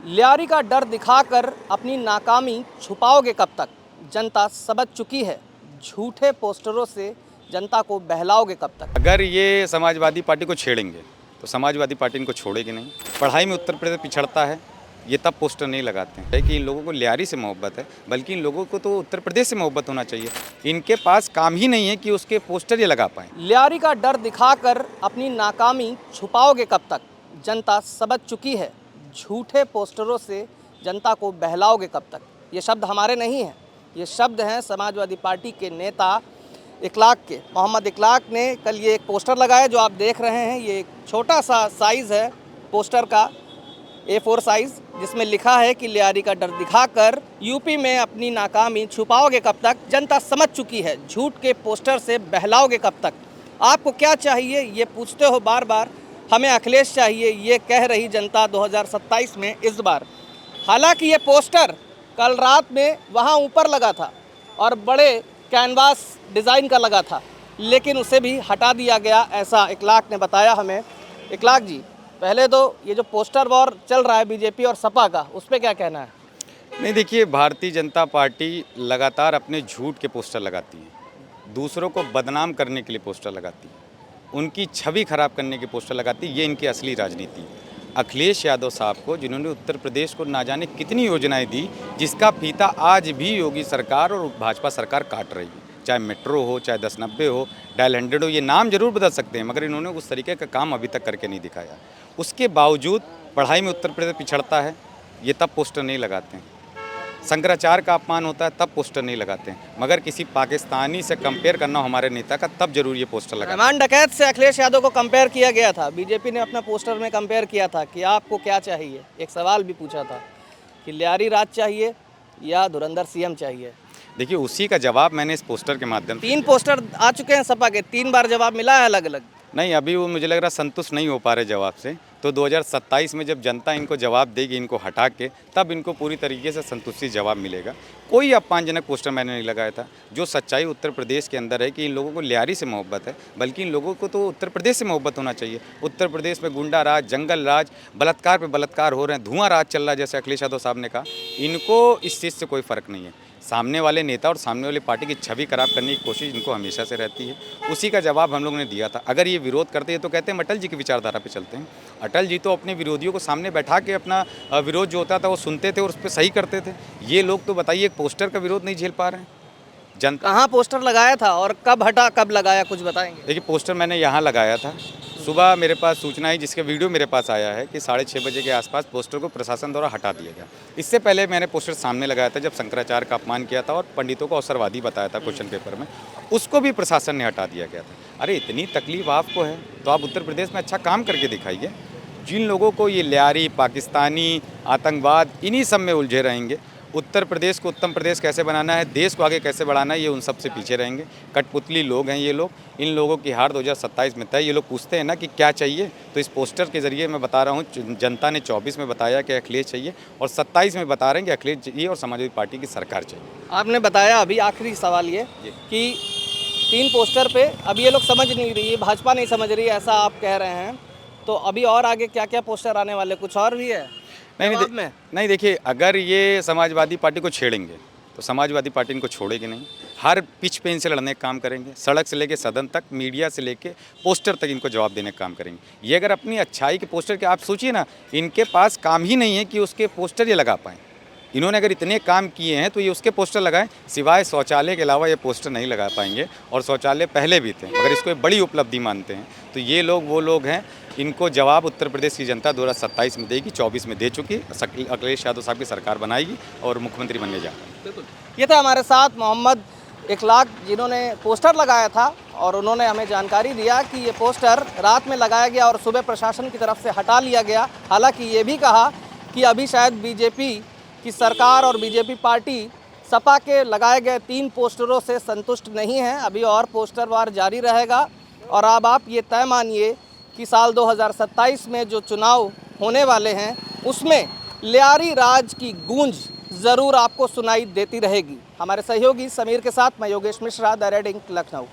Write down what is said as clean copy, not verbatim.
लियारी का डर दिखाकर अपनी नाकामी छुपाओगे कब तक? जनता समझ चुकी है, झूठे पोस्टरों से जनता को बहलाओगे कब तक? अगर ये समाजवादी पार्टी को छेड़ेंगे तो समाजवादी पार्टी इनको छोड़ेगी नहीं। पढ़ाई में उत्तर प्रदेश पिछड़ता है, ये तब पोस्टर नहीं लगाते हैं कि इन लोगों को लियारी से मोहब्बत है, बल्कि इन लोगों को तो उत्तर प्रदेश से मोहब्बत होना चाहिए। इनके पास काम ही नहीं है कि उसके पोस्टर ये लगा पाएँ। लियारी का डर दिखाकर अपनी नाकामी छुपाओगे कब तक? जनता समझ चुकी है, झूठे पोस्टरों से जनता को बहलाओगे कब तक? ये शब्द हमारे नहीं हैं, ये शब्द हैं समाजवादी पार्टी के नेता इखलाक के। मोहम्मद इखलाक ने कल ये एक पोस्टर लगाया जो आप देख रहे हैं। ये एक छोटा सा साइज़ है पोस्टर का, A4 साइज़, जिसमें लिखा है कि लियारी का डर दिखाकर यूपी में अपनी नाकामी छुपाओगे कब तक? जनता समझ चुकी है, झूठ के पोस्टर से बहलाओगे कब तक? आपको क्या चाहिए ये पूछते हो बार बार। हमें अखिलेश चाहिए, ये कह रही जनता 2027 में इस बार। हालांकि ये पोस्टर कल रात में वहाँ ऊपर लगा था और बड़े कैनवास डिज़ाइन का लगा था, लेकिन उसे भी हटा दिया गया, ऐसा इखलाक ने बताया हमें। इखलाक जी, पहले तो ये जो पोस्टर वॉर चल रहा है बीजेपी और सपा का, उस पर क्या कहना है? नहीं, देखिए, भारतीय जनता पार्टी लगातार अपने झूठ के पोस्टर लगाती है, दूसरों को बदनाम करने के लिए पोस्टर लगाती है, उनकी छवि खराब करने के पोस्टर लगाती है। ये इनकी असली राजनीति है। अखिलेश यादव साहब को, जिन्होंने उत्तर प्रदेश को ना जाने कितनी योजनाएं दी, जिसका फीता आज भी योगी सरकार और भाजपा सरकार काट रही है। चाहे मेट्रो हो, चाहे 1090 हो, डायल 100 हो, ये नाम जरूर बदल सकते हैं, मगर इन्होंने उस तरीके का काम अभी तक करके नहीं दिखाया। उसके बावजूद पढ़ाई में उत्तर प्रदेश पिछड़ता है, ये तब पोस्टर नहीं लगाते हैं। शंकराचार्य का अपमान होता है, तब पोस्टर नहीं लगाते हैं। मगर किसी पाकिस्तानी से कंपेयर करना हमारे नेता का, तब जरूर ये पोस्टर लगाते हैं। रहमान डकैत से अखिलेश यादव को कंपेयर किया गया था, बीजेपी ने अपना पोस्टर में कंपेयर किया था कि आपको क्या चाहिए। एक सवाल भी पूछा था कि लियारी राज चाहिए या धुरंधर सीएम चाहिए। देखिए, उसी का जवाब मैंने इस पोस्टर के माध्यम से, 3 पोस्टर आ चुके हैं सपा के, 3 बार जवाब मिला है अलग अलग। नहीं, अभी वो मुझे लग रहा संतुष्ट नहीं हो पा रहे जवाब से। तो 2027 में जब जनता इनको जवाब देगी, इनको हटा के, तब इनको पूरी तरीके से संतुष्टि जवाब मिलेगा। कोई अपमानजनक पोस्टर मैंने नहीं लगाया था। जो सच्चाई उत्तर प्रदेश के अंदर है कि इन लोगों को लियारी से मोहब्बत है, बल्कि इन लोगों को तो उत्तर प्रदेश से मोहब्बत होना चाहिए। उत्तर प्रदेश में गुंडा राज, जंगल राज, बलात्कार पे बलात्कार हो रहे हैं, धुआं राज चल रहा है, जैसे अखिलेश यादव साहब ने कहा। इनको इस चीज़ से कोई फ़र्क नहीं है। सामने वाले नेता और सामने वाली पार्टी की छवि खराब करने की कोशिश इनको हमेशा से रहती है। उसी का जवाब हम लोगों ने दिया था। अगर ये विरोध करते हैं तो कहते हैं अटल जी की विचारधारा पे चलते हैं। अटल जी तो अपने विरोधियों को सामने बैठा के अपना विरोध जो होता था वो सुनते थे और उस पर सही करते थे। ये लोग तो बताइए, एक पोस्टर का विरोध नहीं झेल पा रहे हैं। जनता कहाँ पोस्टर लगाया था और कब हटा, कब लगाया, कुछ बताएंगे? देखिए, पोस्टर मैंने यहाँ लगाया था। सुबह मेरे पास सूचना आई, जिसके वीडियो मेरे पास आया है, कि 6:30 बजे के आसपास पोस्टर को प्रशासन द्वारा हटा दिया गया। इससे पहले मैंने पोस्टर सामने लगाया था जब शंकराचार्य का अपमान किया था और पंडितों को अवसरवादी बताया था क्वेश्चन पेपर में, उसको भी प्रशासन ने हटा दिया गया था। अरे, इतनी तकलीफ आपको है तो आप उत्तर प्रदेश में अच्छा काम करके दिखाइए। जिन लोगों को ये लियारी, पाकिस्तानी, आतंकवाद, इन्हीं सब में उलझे रहेंगे। उत्तर प्रदेश को उत्तम प्रदेश कैसे बनाना है, देश को आगे कैसे बढ़ाना है, ये उन सब से पीछे रहेंगे। कठपुतली लोग हैं ये लोग। इन लोगों की हार 2027 में तय। ये लोग पूछते हैं ना कि क्या चाहिए, तो इस पोस्टर के जरिए मैं बता रहा हूँ, जनता ने 24 में बताया कि अखिलेश चाहिए और 27 में बता रहे हैं कि अखिलेश चाहिए और समाजवादी पार्टी की सरकार चाहिए। आपने बताया, अभी आखिरी सवाल ये कि 3 पोस्टर पे अब ये लोग समझ नहीं रही, भाजपा नहीं समझ रही, ऐसा आप कह रहे हैं। तो अभी और आगे क्या क्या पोस्टर आने वाले, कुछ और भी है? नहीं, देखिए, अगर ये समाजवादी पार्टी को छेड़ेंगे तो समाजवादी पार्टी इनको छोड़ेगी नहीं। हर पिच पे इनसे लड़ने का काम करेंगे, सड़क से लेके सदन तक, मीडिया से लेके पोस्टर तक इनको जवाब देने का काम करेंगे। ये अगर अपनी अच्छाई के पोस्टर के, आप सोचिए ना, इनके पास काम ही नहीं है कि उसके पोस्टर ये लगा पाएँ। इन्होंने अगर इतने काम किए हैं तो ये उसके पोस्टर लगाएं, सिवाय शौचालय के अलावा ये पोस्टर नहीं लगा पाएंगे। और शौचालय पहले भी थे, मगर इसको एक बड़ी उपलब्धि मानते हैं। तो ये लोग वो लोग हैं, इनको जवाब उत्तर प्रदेश की जनता 2027 में देगी, 24 में दे चुकी है। अखिलेश यादव साहब की सरकार बनाएगी और मुख्यमंत्री बनने जा रहे हैं। बिल्कुल। ये था हमारे साथ मोहम्मद इखलाक, जिन्होंने पोस्टर लगाया था और उन्होंने हमें जानकारी दिया कि ये पोस्टर रात में लगाया गया और सुबह प्रशासन की तरफ से हटा लिया गया। हालांकि ये भी कहा कि अभी शायद बीजेपी की सरकार और बीजेपी पार्टी सपा के लगाए गए 3 पोस्टरों से संतुष्ट नहीं है, अभी और पोस्टर वार जारी रहेगा। और अब आप ये तय मानिए कि साल 2027 में जो चुनाव होने वाले हैं उसमें लियारी राज की गूंज ज़रूर आपको सुनाई देती रहेगी। हमारे सहयोगी समीर के साथ मैं Yogesh Mishra, the red ink, Lucknow.